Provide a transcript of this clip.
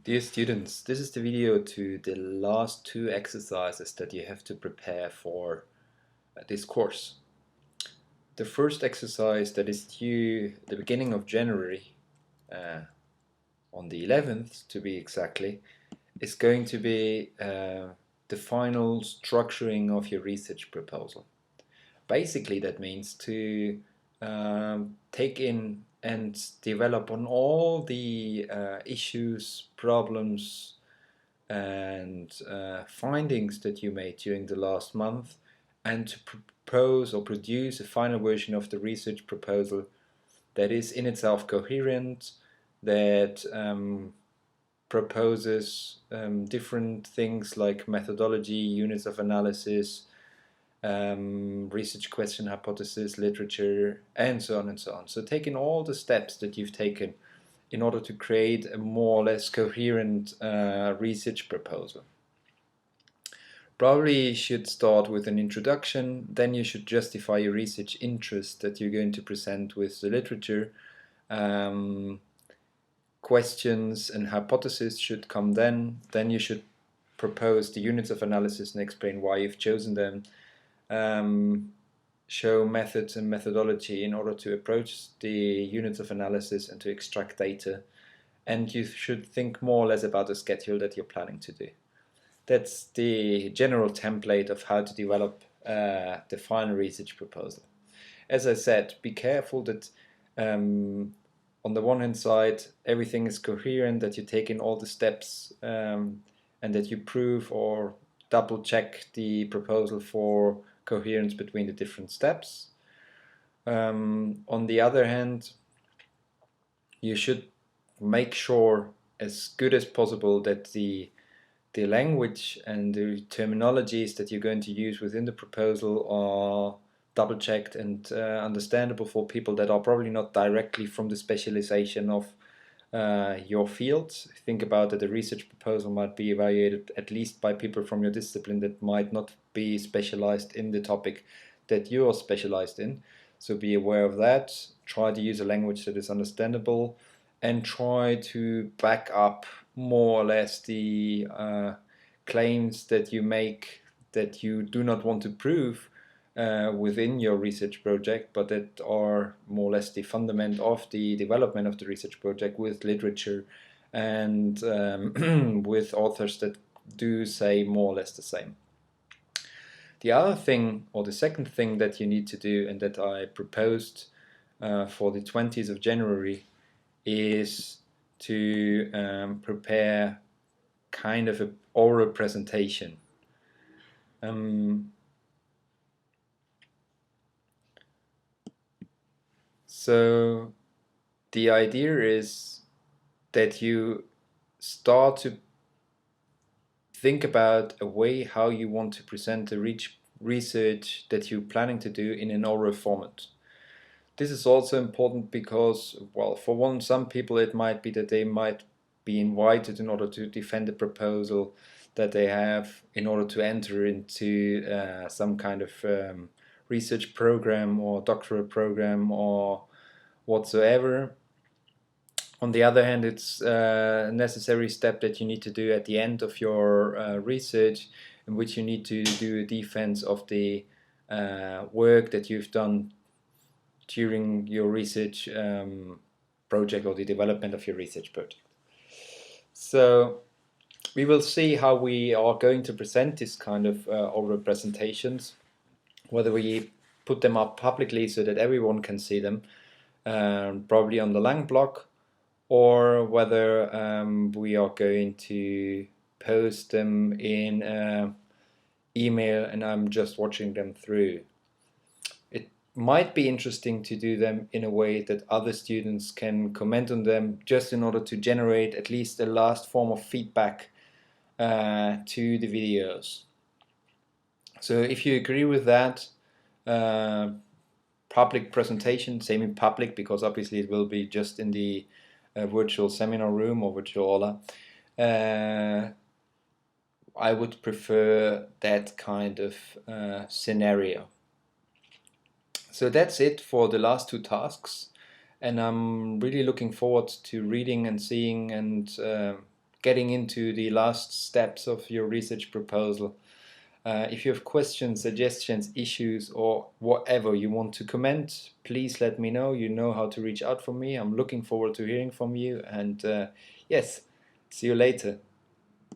Dear students, this is the video to the last two exercises that you have to prepare for this course. The first exercise that is due at the beginning of January, on the 11th to be exactly, is going to be the final structuring of your research proposal. Basically, that means to take in and develop on all the issues, problems, and findings that you made during the last month, and to propose or produce a final version of the research proposal that is in itself coherent, that proposes different things like methodology, units of analysis, research question hypothesis, literature, and so on and so on. So taking all the steps that you've taken in order to create a more or less coherent research proposal. Probably you should start with an introduction, then you should justify your research interest that you're going to present with the literature. Questions and hypotheses should come then you should propose the units of analysis and explain why you've chosen them. Show methods and methodology in order to approach the units of analysis and to extract data. And you should think more or less about the schedule that you're planning to do. That's the general template of how to develop the final research proposal. As I said, be careful that on the one hand side, everything is coherent, that you take in all the steps, and that you prove or double check the proposal for coherence between the different steps. On the other hand, you should make sure as good as possible that the language and the terminologies that you're going to use within the proposal are double checked and understandable for people that are probably not directly from the specialization of your field. Think about that a research proposal might be evaluated at least by people from your discipline that might not be specialized in the topic that you are specialized in. So be aware of that. Try to use a language that is understandable and try to back up more or less the claims that you make that you do not want to prove within your research project, but that are more or less the fundament of the development of the research project with literature and with authors that do say more or less the same. The other thing, or the second thing that you need to do, and that I proposed for the 20th of January, is to prepare kind of an oral presentation. So the idea is that you start to think about a way how you want to present the research that you're planning to do in an oral format. This is also important because, well, for one, some people it might be that they might be invited in order to defend the proposal that they have in order to enter into some kind of research program or doctoral program or whatsoever. On the other hand, it's a necessary step that you need to do at the end of your research, in which you need to do a defense of the work that you've done during your research project or the development of your research project. So we will see how we are going to present this kind of oral presentations, whether we put them up publicly so that everyone can see them, probably on the Lang blog, or whether we are going to post them in email and I'm just watching them through. It might be interesting to do them in a way that other students can comment on them, just in order to generate at least a last form of feedback to the videos. So if you agree with that, public presentation, same in public, because obviously it will be just in the virtual seminar room or virtual aula, I would prefer that kind of scenario. So that's it for the last two tasks, and I'm really looking forward to reading and seeing and getting into the last steps of your research proposal. If you have questions, suggestions, issues, or whatever you want to comment, please let me know. You know how to reach out for me. I'm looking forward to hearing from you. And yes, see you later.